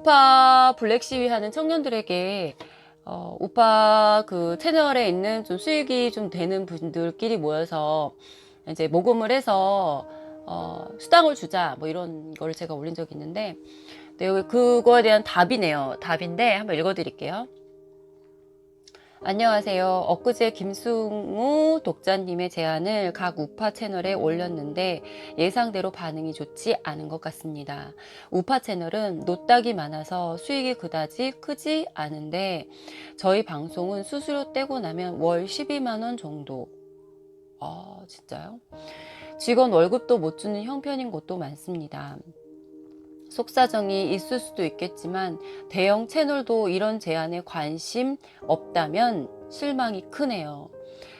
우파 블랙 시위하는 청년들에게 우파 그 채널에 있는 좀 수익이 좀 되는 분들끼리 모여서 이제 모금을 해서 수당을 주자 뭐 이런 걸 제가 올린 적이 있는데, 네, 그거에 대한 답이네요. 답인데 한번 읽어드릴게요. 안녕하세요. 엊그제 김승우 독자님의 제안을 각 우파 채널에 올렸는데 예상대로 반응이 좋지 않은 것 같습니다. 우파 채널은 노딱이 많아서 수익이 그다지 크지 않은데 저희 방송은 수수료 떼고 나면 월 12만 원 정도. 아, 진짜요? 직원 월급도 못 주는 형편인 곳도 많습니다. 속사정이 있을 수도 있겠지만 대형 채널도 이런 제안에 관심 없다면 실망이 크네요.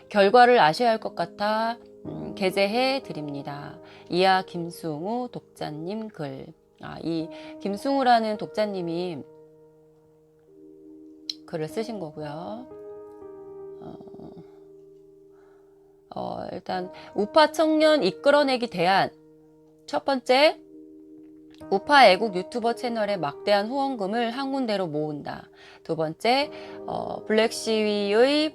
결과를 아셔야 할 것 같아 게재해 드립니다. 이하 김승우 독자님 글. 이 김승우라는 독자님이 글을 쓰신 거고요. 일단 우파 청년 이끌어내기 대안. 첫 번째, 우파 애국 유튜버 채널에 막대한 후원금을 한 군데로 모은다. 두 번째, 블랙 시위의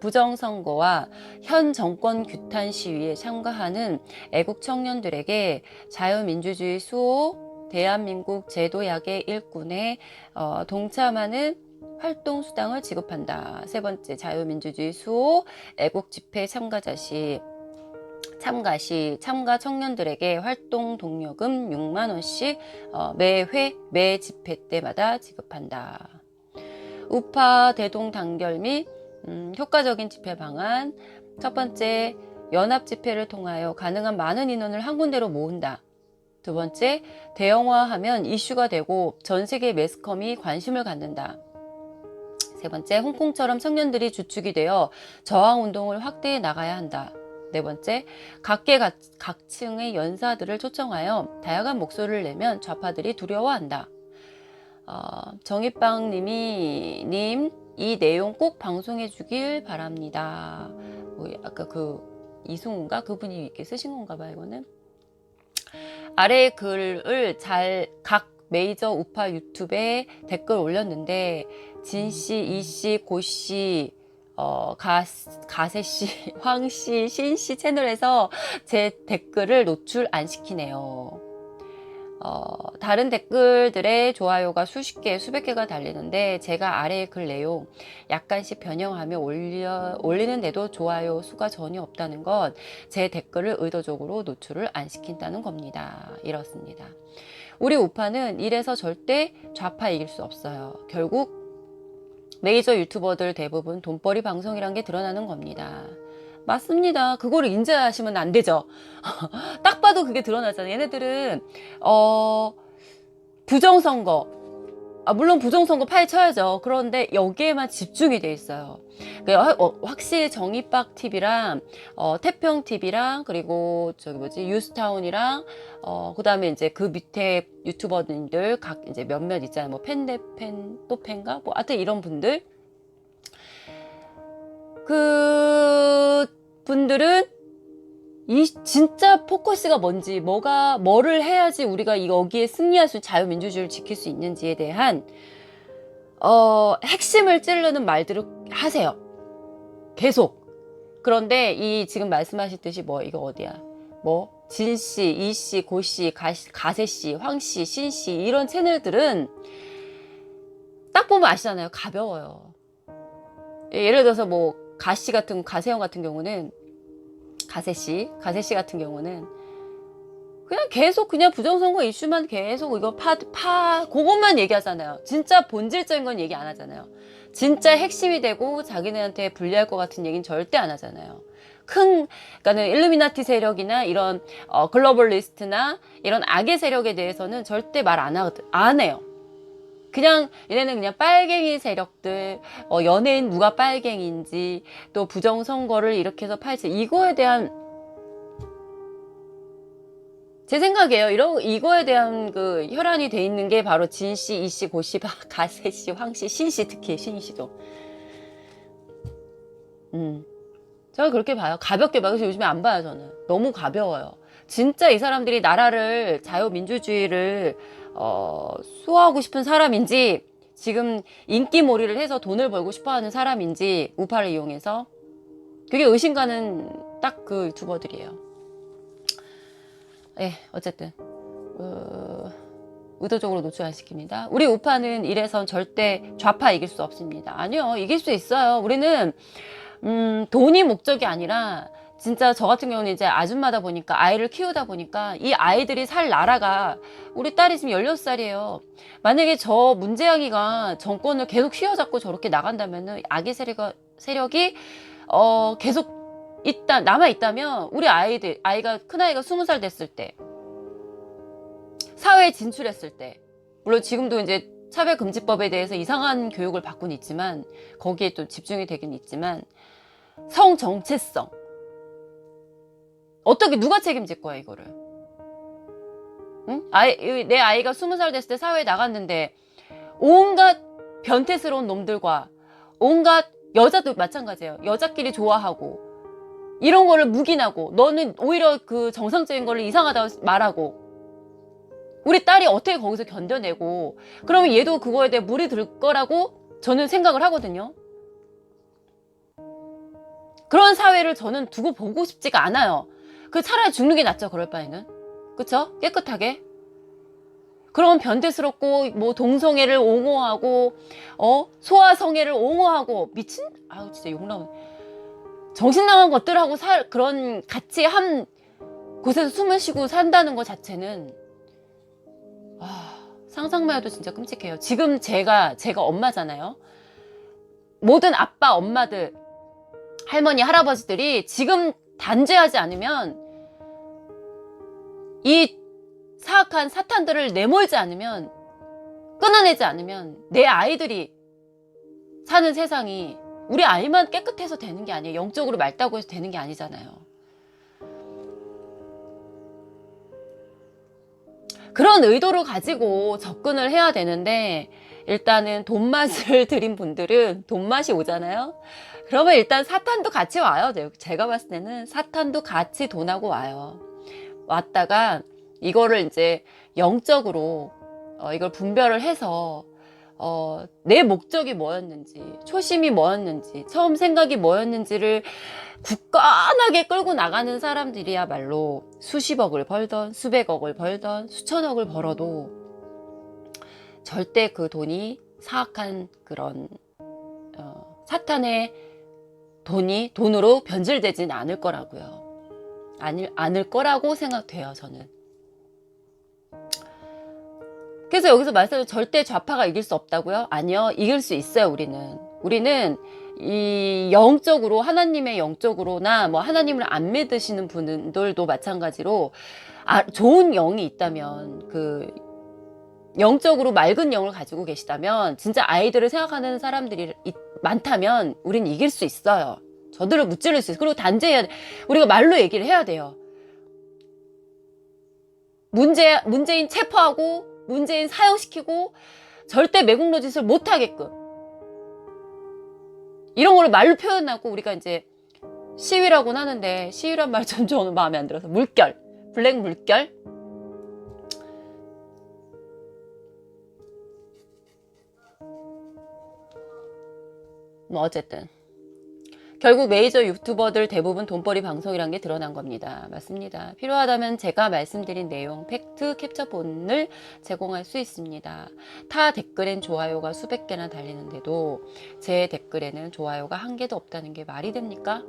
부정선거와 현 정권 규탄 시위에 참가하는 애국 청년들에게 자유민주주의 수호, 대한민국 제도약의 일꾼에 동참하는 활동 수당을 지급한다. 세 번째, 자유민주주의 수호, 애국 집회 참가 시 참가 청년들에게 활동 동료금 6만 원씩 매회 매 집회 때마다 지급한다. 우파 대동 단결 및 효과적인 집회 방안. 첫 번째, 연합 집회를 통하여 가능한 많은 인원을 한 군데로 모은다. 두 번째, 대형화하면 이슈가 되고 전 세계 매스컴이 관심을 갖는다. 세 번째, 홍콩처럼 청년들이 주축이 되어 저항운동을 확대해 나가야 한다. 네 번째, 각계각층의 연사들을 초청하여 다양한 목소리를 내면 좌파들이 두려워한다. 정희빵님이 이 내용 꼭 방송해 주길 바랍니다. 뭐 아까 이승우인가 그분이 이렇게 쓰신 건가 봐요. 이거는 아래 글을 각 메이저 우파 유튜브에 댓글 올렸는데 진씨, 이씨, 고씨, 가세씨, 황씨, 신씨 채널에서 제 댓글을 노출 안 시키네요. 다른 댓글들의 좋아요가 수십 개, 수백 개가 달리는데 제가 아래의 글 내용 약간씩 변형하며 올리는데도 좋아요 수가 전혀 없다는 건 제 댓글을 의도적으로 노출을 안 시킨다는 겁니다. 이렇습니다. 우리 우파는 이래서 절대 좌파 이길 수 없어요. 결국 메이저 유튜버들 대부분 돈벌이 방송이란 게 드러나는 겁니다. 맞습니다. 그거를 인지하시면 안 되죠. 딱 봐도 그게 드러나잖아요. 얘네들은 부정선거, 물론 부정선거 파헤쳐야죠. 그런데 여기에만 집중이 돼 있어요. 확실히 정의빡 TV랑 태평 TV랑 그리고 유스타운이랑 그 다음에 이제 그 밑에 유튜버들 각 이제 몇몇 있잖아요. 뭐 또 팬가 뭐 하여튼 이런 분들, 그 분들은 진짜 포커스가 뭔지, 뭐를 해야지 우리가 여기에 승리할 수, 자유민주주의를 지킬 수 있는지에 대한 핵심을 찌르는 말들을 하세요. 계속. 그런데 지금 말씀하셨듯이 이거 어디야? 진씨, 이씨, 고씨, 가세씨, 황씨, 신씨 이런 채널들은 딱 보면 아시잖아요. 가벼워요. 예를 들어서 가세형 같은 경우는 가세씨 같은 경우는 그냥 계속 부정선거 이슈만 계속 이거 그것만 얘기하잖아요. 진짜 본질적인 건 얘기 안 하잖아요. 진짜 핵심이 되고 자기네한테 불리할 것 같은 얘기는 절대 안 하잖아요. 그러니까는 일루미나티 세력이나 이런 글로벌리스트나 이런 악의 세력에 대해서는 절대 말 안 해요. 그냥 얘네는 그냥 빨갱이 세력들, 연예인 누가 빨갱이인지, 또 부정선거를 이렇게 해서 이거에 대한, 제 생각이에요. 이거에 대한 혈안이 돼 있는 게 바로 진씨, 이씨, 고씨, 가세씨, 황씨, 신씨, 특히 신씨도. 저는 그렇게 봐요. 가볍게 봐요. 그래서 요즘에 안 봐요, 저는. 너무 가벼워요. 진짜 이 사람들이 나라를, 자유민주주의를 수호하고 싶은 사람인지 지금 인기몰이를 해서 돈을 벌고 싶어하는 사람인지 우파를 이용해서 그게 의심 가는 딱 그 유튜버들이에요. 예, 어쨌든 의도적으로 노출 안 시킵니다. 우리 우파는 이래선 절대 좌파 이길 수 없습니다. 아니요, 이길 수 있어요. 우리는 돈이 목적이 아니라 진짜 저 같은 경우는 이제 아줌마다 보니까 아이를 키우다 보니까 이 아이들이 살 나라가 우리 딸이 지금 16살이에요. 만약에 저 문재양이가 정권을 계속 휘어잡고 저렇게 나간다면은 악의 세력이 계속 남아 있다면 우리 아이가 큰아이가 20살 됐을 때 사회에 진출했을 때 물론 지금도 이제 차별금지법에 대해서 이상한 교육을 받고는 있지만 거기에 또 집중이 되긴 있지만 성 정체성 어떻게 누가 책임질 거야 이거를? 응? 내 아이가 20살 됐을 때 사회에 나갔는데 온갖 변태스러운 놈들과 온갖 여자도 마찬가지예요. 여자끼리 좋아하고 이런 거를 묵인하고 너는 오히려 그 정상적인 거를 이상하다고 말하고 우리 딸이 어떻게 거기서 견뎌내고 그러면 얘도 그거에 대해 물이 들 거라고 저는 생각을 하거든요. 그런 사회를 저는 두고 보고 싶지가 않아요. 그 차라리 죽는 게 낫죠. 그럴 바에는. 그쵸? 깨끗하게. 그런 변태스럽고 뭐 동성애를 옹호하고 소아성애를 옹호하고 미친? 아우 진짜 욕 나오네. 정신 나간 것들하고 그런 같이 한 곳에서 숨을 쉬고 산다는 것 자체는 상상만 해도 진짜 끔찍해요. 지금 제가 엄마잖아요. 모든 아빠, 엄마들, 할머니, 할아버지들이 지금 단죄하지 않으면 이 사악한 사탄들을 내몰지 않으면 끊어내지 않으면 내 아이들이 사는 세상이 우리 아이만 깨끗해서 되는 게 아니에요. 영적으로 맑다고 해서 되는 게 아니잖아요. 그런 의도를 가지고 접근을 해야 되는데 일단은 돈맛을 들인 분들은 돈맛이 오잖아요. 그러면 일단 사탄도 같이 와요. 제가 봤을 때는 사탄도 같이 돈하고 와요. 왔다가 이거를 이제 영적으로 이걸 분별을 해서 내 목적이 뭐였는지 초심이 뭐였는지 처음 생각이 뭐였는지를 굳건하게 끌고 나가는 사람들이야말로 수십억을 벌던 수백억을 벌던 수천억을 벌어도 절대 그 돈이 사악한 그런 사탄의 돈으로 변질되진 않을 거라고요. 않을 거라고 생각돼요. 저는. 그래서 여기서 말씀드린 절대 좌파가 이길 수 없다고요? 아니요. 이길 수 있어요. 우리는 이 영적으로 하나님의 영적으로나 뭐 하나님을 안 믿으시는 분들도 마찬가지로 좋은 영이 있다면 그 영적으로 맑은 영을 가지고 계시다면 진짜 아이들을 생각하는 사람들이 많다면 우린 이길 수 있어요. 저들을 무찌를 수 있어요. 그리고 단죄해야 돼. 우리가 말로 얘기를 해야 돼요. 문재인 체포하고 문재인 사형시키고 절대 매국노 짓을 못하게끔 이런 걸 말로 표현하고 우리가 이제 시위라고는 하는데 시위란 말 좀 저는 마음에 안 들어서 블랙 물결 뭐 어쨌든 결국 메이저 유튜버들 대부분 돈벌이 방송이란 게 드러난 겁니다. 맞습니다. 필요하다면 제가 말씀드린 내용 팩트 캡처본을 제공할 수 있습니다. 타 댓글엔 좋아요가 수백 개나 달리는데도 제 댓글에는 좋아요가 한 개도 없다는 게 말이 됩니까?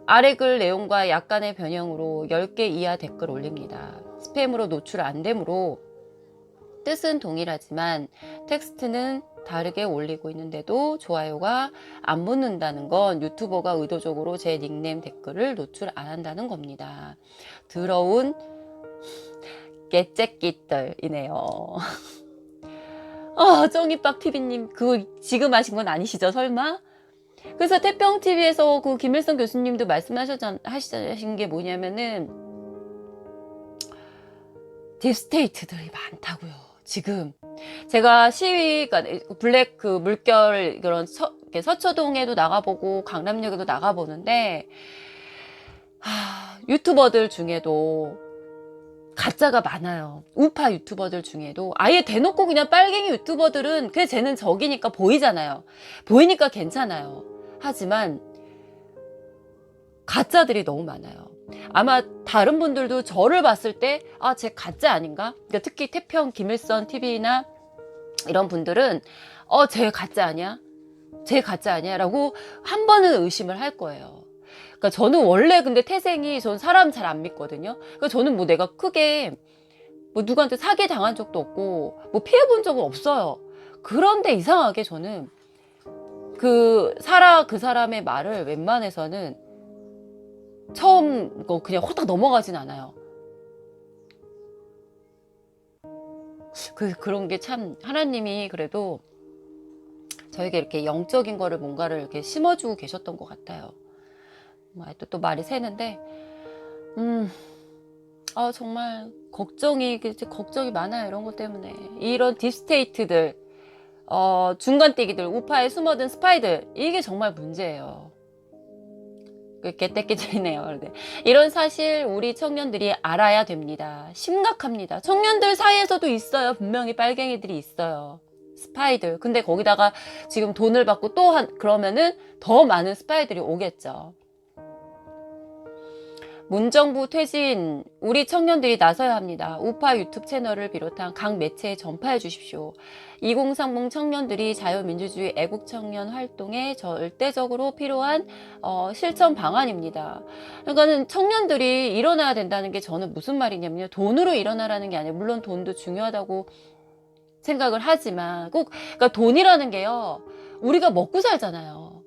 아래 글 내용과 약간의 변형으로 10개 이하 댓글 올립니다. 스팸으로 노출 안 되므로 뜻은 동일하지만 텍스트는 다르게 올리고 있는데도 좋아요가 안 붙는다는 건 유튜버가 의도적으로 제 닉네임 댓글을 노출 안 한다는 겁니다. 더러운 깨째끼들이네요. 쩡이빡TV님 그거 지금 하신 건 아니시죠 설마? 그래서 태평TV에서 그 김일성 교수님도 말씀하신 게 뭐냐면은 딥스테이트들이 많다고요. 지금 제가 시위가 블랙 그 물결 그런 서초동에도 나가보고 강남역에도 나가보는데 유튜버들 중에도 가짜가 많아요. 우파 유튜버들 중에도 아예 대놓고 그냥 빨갱이 유튜버들은 그냥 쟤는 적이니까 보이잖아요. 보이니까 괜찮아요. 하지만 가짜들이 너무 많아요. 아마 다른 분들도 저를 봤을 때 아, 쟤 가짜 아닌가? 그러니까 특히 태평 김일성 TV나 이런 분들은 쟤 가짜 아니야? 쟤 가짜 아니야? 라고 한 번은 의심을 할 거예요. 그러니까 저는 원래 근데 태생이 전 사람 잘 안 믿거든요. 그러니까 저는 뭐 내가 크게 뭐 누구한테 사기 당한 적도 없고 뭐 피해 본 적은 없어요. 그런데 이상하게 저는 그 사람의 말을 웬만해서는 처음 그냥 호딱 넘어가진 않아요. 그런 게 참 하나님이 그래도 저에게 이렇게 영적인 거를 뭔가를 이렇게 심어주고 계셨던 것 같아요. 또 말이 새는데, 정말 걱정이 많아요. 이런 것 때문에. 이런 딥스테이트들, 중간떼기들, 우파에 숨어든 스파이들, 이게 정말 문제예요. 개떼끼들이네요. 이런 사실 우리 청년들이 알아야 됩니다. 심각합니다. 청년들 사이에서도 있어요. 분명히 빨갱이들이 있어요. 스파이들. 근데 거기다가 지금 돈을 받고 그러면은 더 많은 스파이들이 오겠죠. 문정부 퇴진, 우리 청년들이 나서야 합니다. 우파 유튜브 채널을 비롯한 각 매체에 전파해 주십시오. 2030 청년들이 자유민주주의 애국청년 활동에 절대적으로 필요한 실천 방안입니다. 그러니까는 청년들이 일어나야 된다는 게 저는 무슨 말이냐면요. 돈으로 일어나라는 게 아니에요. 물론 돈도 중요하다고 생각을 하지만 그러니까 돈이라는 게요. 우리가 먹고 살잖아요.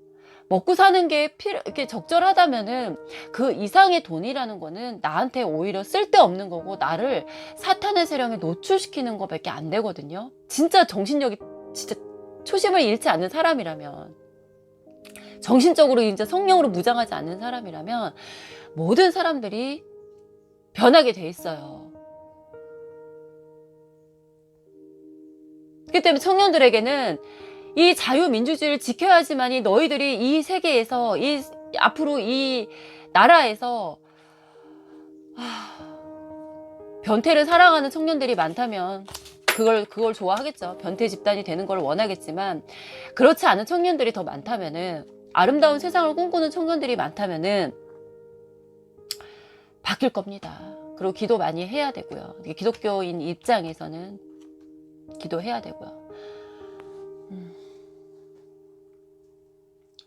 먹고 사는 게 이렇게 적절하다면은 그 이상의 돈이라는 거는 나한테 오히려 쓸데없는 거고 나를 사탄의 세력에 노출시키는 것밖에 안 되거든요. 진짜 정신력이 진짜 초심을 잃지 않는 사람이라면, 정신적으로 이제 성령으로 무장하지 않는 사람이라면 모든 사람들이 변하게 돼 있어요. 그렇기 때문에 청년들에게는 이 자유민주주의를 지켜야지만이 너희들이 이 세계에서 앞으로 이 나라에서 변태를 사랑하는 청년들이 많다면 그걸 좋아하겠죠. 변태 집단이 되는 걸 원하겠지만, 그렇지 않은 청년들이 더 많다면은, 아름다운 세상을 꿈꾸는 청년들이 많다면은 바뀔 겁니다. 그리고 기도 많이 해야 되고요. 기독교인 입장에서는 기도해야 되고요.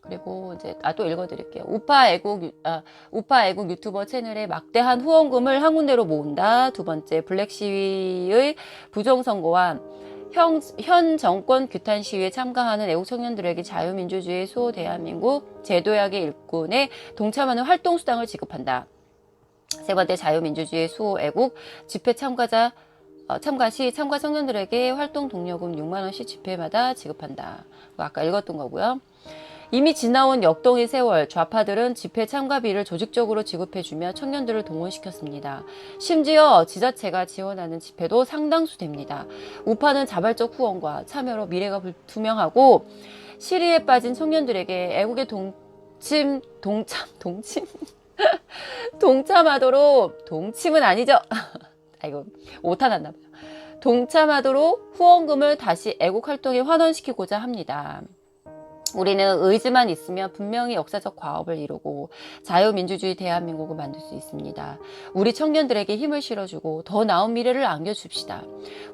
그리고 이제 또 읽어드릴게요. 우파 애국 유튜버 채널에 막대한 후원금을 한 군데로 모은다. 두 번째, 블랙 시위의 부정선거와 현 정권 규탄 시위에 참가하는 애국 청년들에게 자유민주주의 수호 대한민국 제도약의 일꾼에 동참하는 활동수당을 지급한다. 세 번째, 자유민주주의 수호 애국 집회 참가 시 참가 청년들에게 활동 동료금 6만 원씩 집회마다 지급한다. 아까 읽었던 거고요. 이미 지나온 역동의 세월, 좌파들은 집회 참가비를 조직적으로 지급해주며 청년들을 동원시켰습니다. 심지어 지자체가 지원하는 집회도 상당수 됩니다. 우파는 자발적 후원과 참여로 미래가 불투명하고 시리에 빠진 청년들에게 애국의 동참하도록, 동침은 아니죠. 아이고, 오타 났나 봐요. 동참하도록 후원금을 다시 애국 활동에 환원시키고자 합니다. 우리는 의지만 있으면 분명히 역사적 과업을 이루고 자유민주주의 대한민국을 만들 수 있습니다. 우리 청년들에게 힘을 실어주고 더 나은 미래를 안겨줍시다.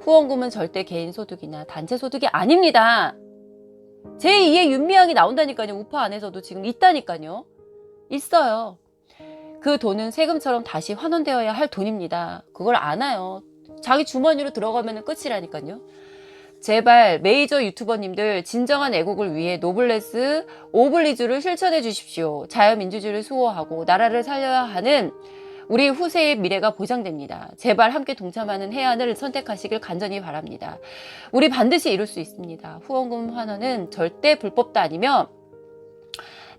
후원금은 절대 개인 소득이나 단체 소득이 아닙니다. 제2의 윤미향이 나온다니까요. 우파 안에서도 지금 있다니까요. 있어요. 그 돈은 세금처럼 다시 환원되어야 할 돈입니다. 그걸 아나요. 자기 주머니로 들어가면 끝이라니까요. 제발 메이저 유튜버님들 진정한 애국을 위해 노블레스 오블리주를 실천해 주십시오. 자유민주주의를 수호하고 나라를 살려야 하는 우리 후세의 미래가 보장됩니다. 제발 함께 동참하는 해안을 선택하시길 간절히 바랍니다. 우리 반드시 이룰 수 있습니다. 후원금 환원은 절대 불법도 아니며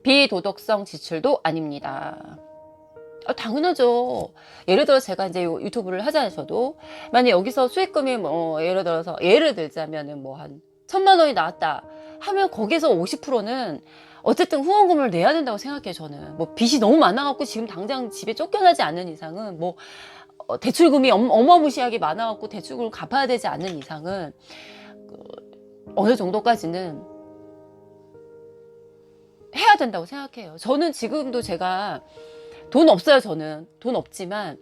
비도덕성 지출도 아닙니다. 당연하죠. 예를 들어 제가 이제 유튜브를 하잖아요. 저도 만약 여기서 수익금이 예를 들자면은 한 1,000만 원이 나왔다 하면 거기서 50%는 어쨌든 후원금을 내야 된다고 생각해요. 저는 빚이 너무 많아갖고 지금 당장 집에 쫓겨나지 않는 이상은 대출금이 어마무시하게 많아갖고 대출금을 갚아야 되지 않는 이상은 어느 정도까지는 해야 된다고 생각해요. 저는 지금도 제가 돈 없어요. 저는 돈 없지만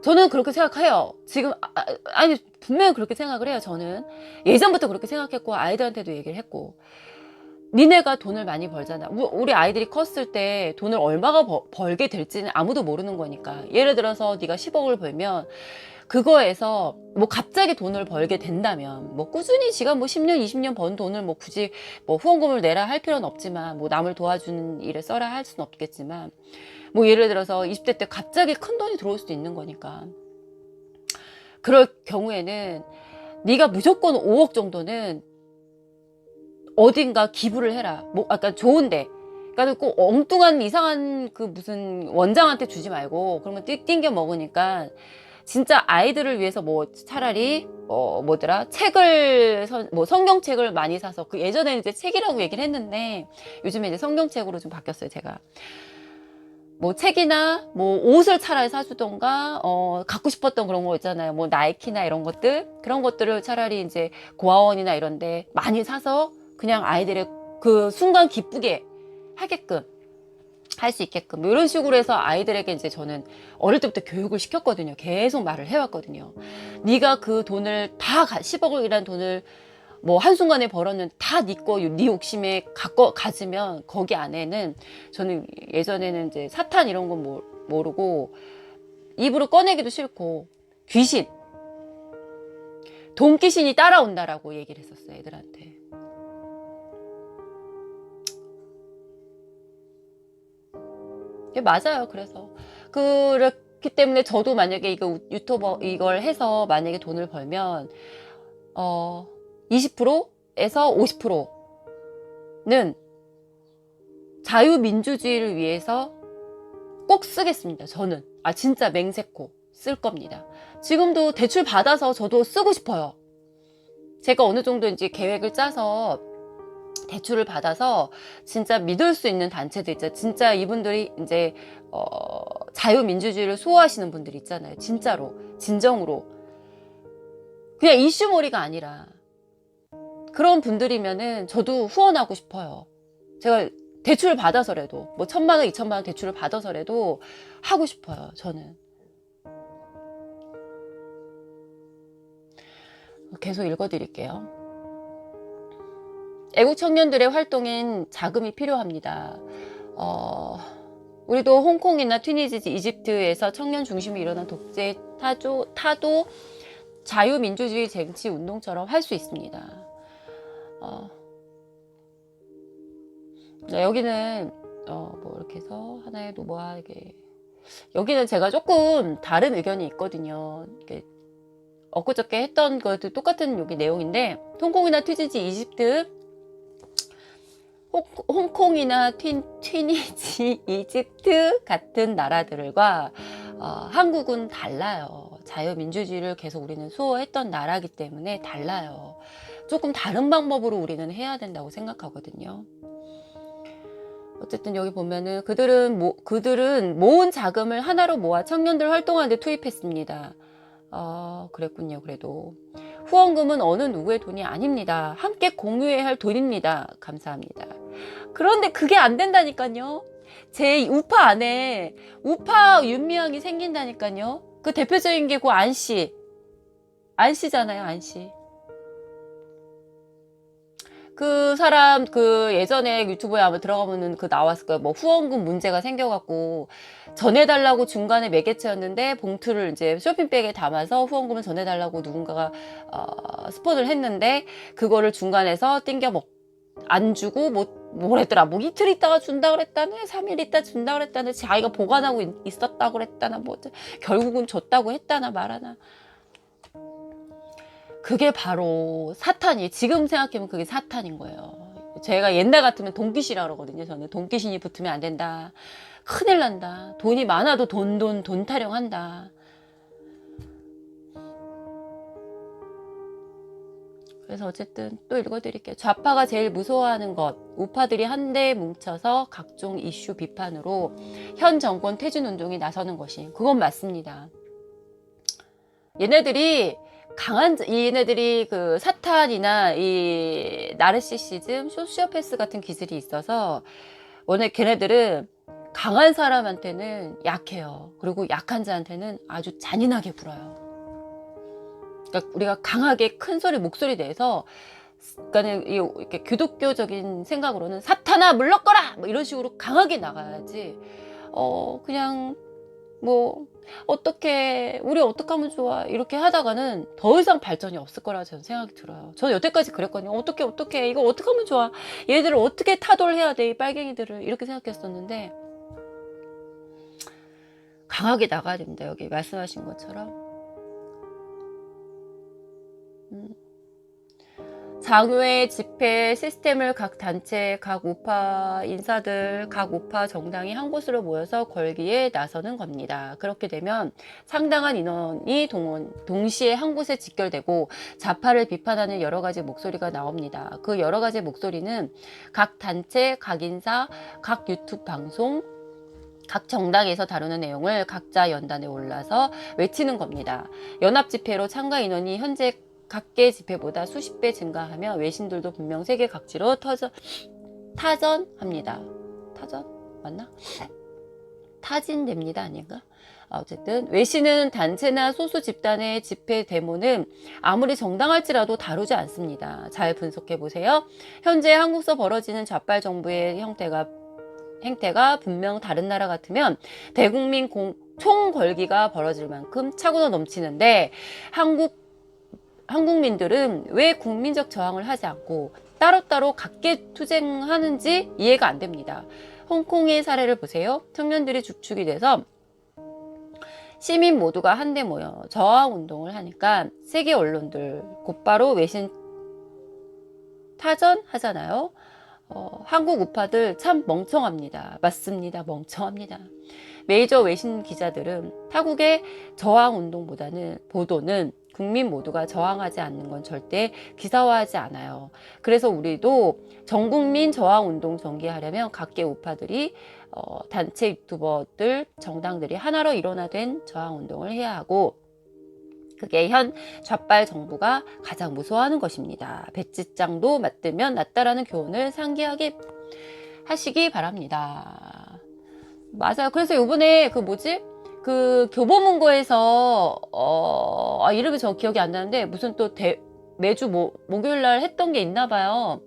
저는 그렇게 생각해요. 지금 아니 분명히 그렇게 생각을 해요. 저는 예전부터 그렇게 생각했고 아이들한테도 얘기를 했고, 니네가 돈을 많이 벌잖아. 우리 아이들이 컸을 때 돈을 얼마가 벌게 될지는 아무도 모르는 거니까. 예를 들어서 네가 10억을 벌면 그거에서 뭐 갑자기 돈을 벌게 된다면 뭐 꾸준히 지가 뭐 10년 20년 번 돈을 뭐 굳이 뭐 후원금을 내라 할 필요는 없지만, 뭐 남을 도와주는 일에 써라 할 수는 없겠지만, 뭐 예를 들어서 20대 때 갑자기 큰 돈이 들어올 수도 있는 거니까, 그럴 경우에는 네가 무조건 5억 정도는 어딘가 기부를 해라. 뭐 아까 좋은데, 그러니까 꼭 엉뚱한 이상한 그 무슨 원장한테 주지 말고, 그러면 띵겨 먹으니까 진짜 아이들을 위해서 뭐 차라리 뭐더라, 책을 뭐 성경책을 많이 사서, 그 예전에는 이제 책이라고 얘기를 했는데 요즘에 이제 성경책으로 좀 바뀌었어요. 제가 뭐 책이나 뭐 옷을 차라리 사주던가, 갖고 싶었던 그런 거 있잖아요. 뭐 나이키나 이런 것들, 그런 것들을 차라리 이제 고아원이나 이런데 많이 사서 그냥 아이들의 그 순간 기쁘게 하게끔 할 수 있게끔, 뭐 이런 식으로 해서 아이들에게 이제 저는 어릴 때부터 교육을 시켰거든요. 계속 말을 해왔거든요. 네가 그 돈을 다 10억이라는 돈을 뭐 한순간에 벌었는데 다 네 거, 네 욕심에 가지면 거기 안에는, 저는 예전에는 이제 사탄 이런 건 모르고 입으로 꺼내기도 싫고 귀신, 돈귀신이 따라온다라고 얘기를 했었어요, 애들한테. 맞아요. 그래서 그렇기 때문에 저도 만약에 이거 유튜버 이걸 해서 만약에 돈을 벌면 20%에서 50%는 자유민주주의를 위해서 꼭 쓰겠습니다. 저는 진짜 맹세코 쓸 겁니다. 지금도 대출 받아서 저도 쓰고 싶어요. 제가 어느 정도 이제 계획을 짜서 대출을 받아서 진짜 믿을 수 있는 단체들 있죠. 진짜 이분들이 이제 자유민주주의를 수호하시는 분들 있잖아요. 진짜로, 진정으로, 그냥 이슈몰이가 아니라 그런 분들이면은 저도 후원하고 싶어요. 제가 대출을 받아서라도, 뭐 1,000만 원, 2,000만 원 대출을 받아서라도 하고 싶어요. 저는 계속 읽어드릴게요. 애국 청년들의 활동엔 자금이 필요합니다. 우리도 홍콩이나 튀니지, 이집트에서 청년 중심으로 일어난 독재 타도 자유민주주의 쟁취 운동처럼 할 수 있습니다. 여기는 뭐 이렇게 해서 하나의 노모하게, 여기는 제가 조금 다른 의견이 있거든요. 엊그저께 했던 것도 똑같은 여기 내용인데, 홍콩이나 튀니지, 이집트, 홍콩이나 튀니지, 이집트 같은 나라들과 한국은 달라요. 자유민주주의를 계속 우리는 수호했던 나라이기 때문에 달라요. 조금 다른 방법으로 우리는 해야 된다고 생각하거든요. 어쨌든 여기 보면은 그들은 모은 자금을 하나로 모아 청년들 활동하는 데 투입했습니다. 그랬군요. 그래도 후원금은 어느 누구의 돈이 아닙니다. 함께 공유해야 할 돈입니다. 감사합니다. 그런데 그게 안 된다니까요. 제 우파 안에 우파 윤미향이 생긴다니까요. 그 대표적인 게 그 안씨잖아요. 안씨. 그 사람 예전에 유튜브에 아마 들어가면은 나왔을 거예요. 뭐 후원금 문제가 생겨갖고 전해달라고 중간에 매개체였는데 봉투를 이제 쇼핑백에 담아서 후원금을 전해달라고 누군가가 스폰을 했는데, 그거를 중간에서 안 주고 뭐랬더라, 뭐 이틀 있다가 준다 그랬다네, 3일 있다 준다 그랬다네, 자기가 보관하고 있었다고 그랬다나, 뭐 결국은 줬다고 했다나 말하나. 그게 바로 지금 생각해보면 그게 사탄인 거예요. 제가 옛날 같으면 돈귀신이라고 그러거든요. 저는 돈귀신이 붙으면 안 된다, 큰일 난다, 돈이 많아도 돈 타령한다. 그래서 어쨌든 또 읽어드릴게요. 좌파가 제일 무서워하는 것. 우파들이 한데 뭉쳐서 각종 이슈 비판으로 현 정권 퇴진 운동에 나서는 것이. 그건 맞습니다. 얘네들이 얘네들이 그 사탄이나 이 나르시시즘, 소시오패스 같은 기질이 있어서 원래 걔네들은 강한 사람한테는 약해요. 그리고 약한 자한테는 아주 잔인하게 굴어요. 그러니까 우리가 강하게 큰 소리, 목소리 내서, 그러니까는 이렇게 기독교적인 생각으로는 사탄아 물러거라! 뭐 이런 식으로 강하게 나가야지. 그냥 뭐 어떻게 우리 어떻게 하면 좋아 이렇게 하다가는 더 이상 발전이 없을 거라 저는 생각이 들어요. 저는 여태까지 그랬거든요. 어떻게 이거 어떻게 하면 좋아, 얘들을 어떻게 타돌해야 돼, 이 빨갱이들을, 이렇게 생각했었는데 강하게 나가야 됩니다. 여기 말씀하신 것처럼. 장외 집회 시스템을 각 단체, 각 우파 인사들, 각 우파 정당이 한 곳으로 모여서 걸기에 나서는 겁니다. 그렇게 되면 상당한 인원이 동시에 한 곳에 직결되고 좌파를 비판하는 여러 가지 목소리가 나옵니다. 그 여러 가지 목소리는 각 단체, 각 인사, 각 유튜브 방송, 각 정당에서 다루는 내용을 각자 연단에 올라서 외치는 겁니다. 연합 집회로 참가 인원이 현재 각계 집회보다 수십 배 증가하며 외신들도 분명 세계 각지로 타전합니다. 타전? 맞나? 타진됩니다. 아닌가? 어쨌든 외신은 단체나 소수 집단의 집회 데모는 아무리 정당할지라도 다루지 않습니다. 잘 분석해 보세요. 현재 한국서 벌어지는 좌빨 정부의 행태가 분명 다른 나라 같으면 대국민 총걸기가 벌어질 만큼 차고도 넘치는데 한국민들은 왜 국민적 저항을 하지 않고 따로따로 각계 투쟁하는지 이해가 안 됩니다. 홍콩의 사례를 보세요. 청년들이 주축이 돼서 시민 모두가 한데 모여 저항 운동을 하니까 세계 언론들 곧바로 외신 타전하잖아요. 한국 우파들 참 멍청합니다. 맞습니다. 멍청합니다. 메이저 외신 기자들은 타국의 저항 운동보다는 보도는 국민 모두가 저항하지 않는 건 절대 기사화하지 않아요. 그래서 우리도 전국민 저항 운동 전개하려면 각계 우파들이 단체 유튜버들, 정당들이 하나로 일원화된 저항 운동을 해야 하고, 그게 현 좌빨 정부가 가장 무서워하는 것입니다. 배지장도 맞들면 낫다라는 교훈을 상기하게 하시기 바랍니다. 맞아요. 그래서 요번에 그 교보문고에서 이름이 저 기억이 안 나는데 무슨 또 매주 목요일 날 했던 게 있나 봐요.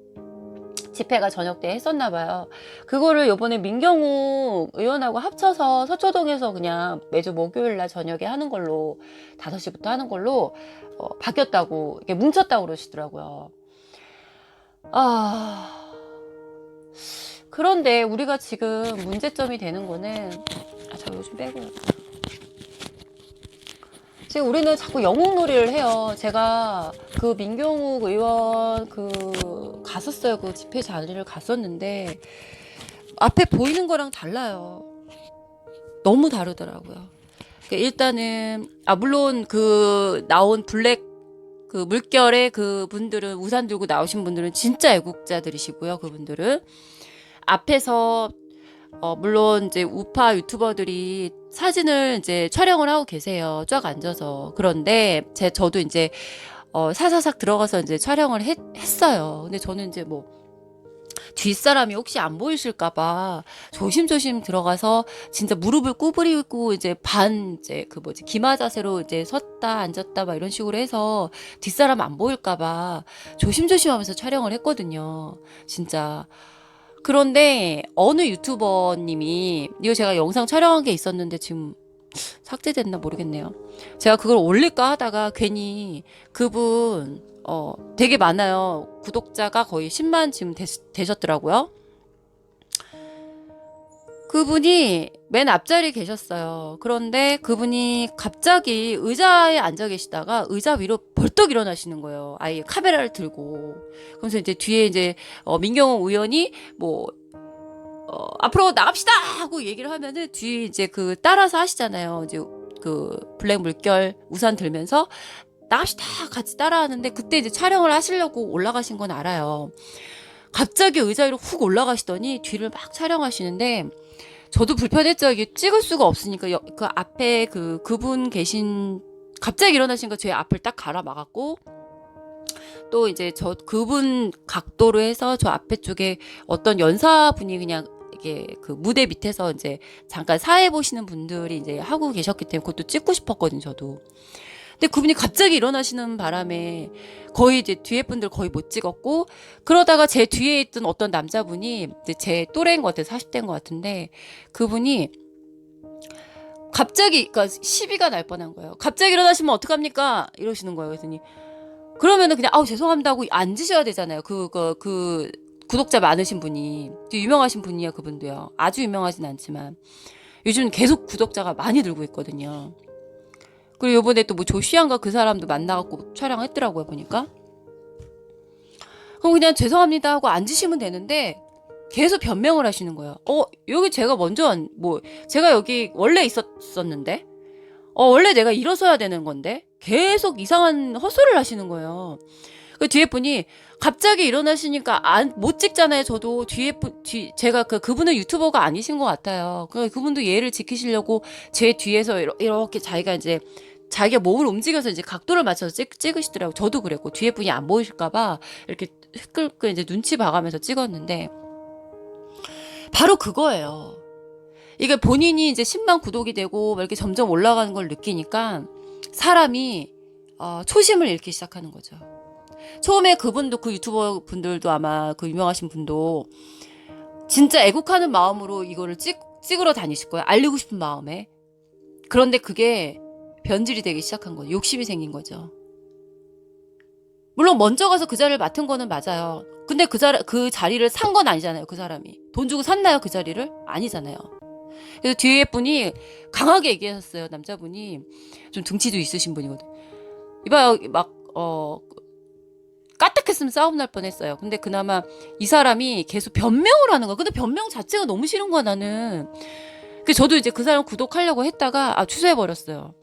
집회가 저녁 때 했었나 봐요. 그거를 요번에 민경욱 의원하고 합쳐서 서초동에서 그냥 매주 목요일 날 저녁에 하는 걸로, 5시부터 하는 걸로 바뀌었다고, 이게 뭉쳤다고 그러시더라고요. 그런데 우리가 지금 문제점이 되는 거는, 저 요즘 빼고요. 지금 우리는 자꾸 영웅놀이를 해요. 제가 그 민경욱 의원 갔었어요. 그 집회 자리를 갔었는데 앞에 보이는 거랑 달라요. 너무 다르더라고요. 일단은 물론 나온 블랙 물결의 그분들은, 우산 들고 나오신 분들은 진짜 애국자들이시고요. 그분들은 앞에서 물론 이제 우파 유튜버들이 사진을 이제 촬영을 하고 계세요. 쫙 앉아서. 그런데 저도 이제 사사삭 들어가서 이제 촬영을 했어요. 근데 저는 이제 뒷사람이 혹시 안 보이실까봐 조심조심 들어가서 진짜 무릎을 구부리고 이제 기마 자세로 이제 섰다 앉았다 막 이런 식으로 해서 뒷사람 안 보일까봐 조심조심 하면서 촬영을 했거든요. 진짜. 그런데 어느 유튜버님이, 이거 제가 영상 촬영한 게 있었는데 지금 삭제됐나 모르겠네요. 제가 그걸 올릴까 하다가 괜히 그분 되게 많아요. 구독자가 거의 10만 지금 되셨더라고요. 그분이 맨 앞자리에 계셨어요. 그런데 그분이 갑자기 의자에 앉아 계시다가 의자 위로 벌떡 일어나시는 거예요. 아예 카메라를 들고. 그러면서 이제 뒤에 이제 민경욱 의원이 앞으로 나갑시다 하고 얘기를 하면은 뒤에 이제 따라서 하시잖아요. 이제 블랙 물결 우산 들면서 나갑시다 같이 따라하는데 그때 이제 촬영을 하시려고 올라가신 건 알아요. 갑자기 의자 위로 훅 올라가시더니 뒤를 막 촬영하시는데 저도 불편했죠. 이게 찍을 수가 없으니까 그 앞에 그분 계신 갑자기 일어나신 거 제 앞을 딱 가라 막았고 또 이제 그분 각도로 해서 저 앞에 쪽에 어떤 연사분이 그냥 이게 그 무대 밑에서 이제 잠깐 사회 보시는 분들이 이제 하고 계셨기 때문에 그것도 찍고 싶었거든요, 저도. 근데 그분이 갑자기 일어나시는 바람에 거의 이제 뒤에 분들 거의 못 찍었고 그러다가 제 뒤에 있던 어떤 남자분이 이제 제 또래인 것 같아요. 40대인 것 같은데 그분이 갑자기 그러니까 시비가 날 뻔한 거예요. 갑자기 일어나시면 어떡합니까? 이러시는 거예요. 그랬더니 그러면은 그냥 죄송합니다 하고 앉으셔야 되잖아요. 그 구독자 많으신 분이 유명하신 분이야 그분도요. 아주 유명하진 않지만 요즘 계속 구독자가 많이 늘고 있거든요. 그리고 요번에 또 뭐 조시안가 그 사람도 만나갖고 촬영했더라고요 보니까. 그럼 그냥 죄송합니다 하고 앉으시면 되는데 계속 변명을 하시는 거예요. 여기 제가 먼저 제가 여기 원래 있었었는데 원래 내가 일어서야 되는 건데 계속 이상한 헛소리를 하시는 거예요. 그 뒤에 분이 갑자기 일어나시니까 못 찍잖아요. 저도 제가 그분은 유튜버가 아니신 것 같아요. 그분도 예를 지키시려고 제 뒤에서 이렇게 자기가 몸을 움직여서 이제 각도를 맞춰서 찍으시더라고요. 저도 그랬고 뒤에 분이 안 보이실까봐 이렇게 끌고 이제 눈치 봐가면서 찍었는데 바로 그거예요. 이게 본인이 이제 10만 구독이 되고 이렇게 점점 올라가는 걸 느끼니까 사람이 초심을 잃기 시작하는 거죠. 처음에 그분도 그 유튜버 분들도 아마 그 유명하신 분도 진짜 애국하는 마음으로 이거를 찍으러 다니실 거예요. 알리고 싶은 마음에. 그런데 그게 변질이 되기 시작한 거죠. 욕심이 생긴 거죠. 물론 먼저 가서 그 자리를 맡은 거는 맞아요. 근데 그 자리를 산 건 아니잖아요. 그 사람이. 돈 주고 샀나요? 그 자리를? 아니잖아요. 그래서 뒤에 분이 강하게 얘기하셨어요. 남자분이 좀 등치도 있으신 분이거든요. 이봐요, 까딱했으면 싸움 날 뻔했어요. 근데 그나마 이 사람이 계속 변명을 하는 거야. 근데 변명 자체가 너무 싫은 거야 나는. 그래서 저도 이제 그 사람 구독하려고 했다가 취소해버렸어요.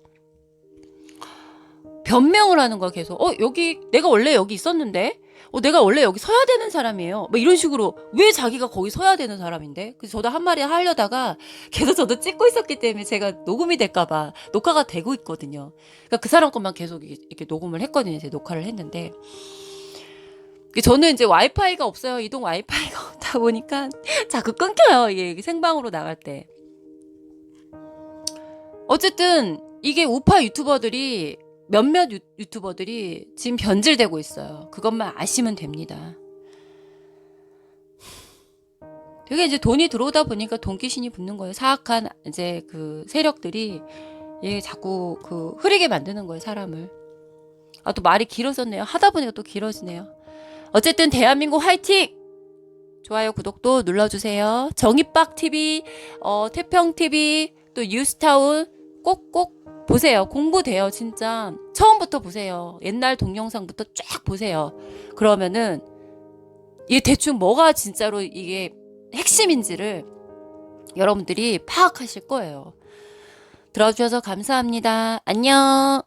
변명을 하는 거야 계속. 여기 내가 원래 여기 있었는데 내가 원래 여기 서야 되는 사람이에요. 뭐 이런 식으로 왜 자기가 거기 서야 되는 사람인데? 그래서 저도 한 마디 하려다가 계속 저도 찍고 있었기 때문에 제가 녹음이 될까봐 녹화가 되고 있거든요. 그러니까 그 사람 것만 계속 이렇게 녹음을 했거든요. 제가 녹화를 했는데 저는 이제 와이파이가 없어요. 이동 와이파이가 없다 보니까 자꾸 끊겨요. 이게 생방으로 나갈 때. 어쨌든 이게 우파 유튜버들이 몇몇 유튜버들이 지금 변질되고 있어요. 그것만 아시면 됩니다. 되게 이제 돈이 들어오다 보니까 돈귀신이 붙는 거예요. 사악한 이제 그 세력들이 자꾸 흐리게 만드는 거예요, 사람을. 또 말이 길어졌네요. 하다 보니까 또 길어지네요. 어쨌든 대한민국 화이팅! 좋아요, 구독도 눌러주세요. 정의빡TV, 태평TV, 또 뉴스타운 꼭꼭 보세요. 공부돼요, 진짜. 처음부터 보세요. 옛날 동영상부터 쫙 보세요. 그러면은 이게 대충 뭐가 진짜로 이게 핵심인지를 여러분들이 파악하실 거예요. 들어주셔서 감사합니다. 안녕.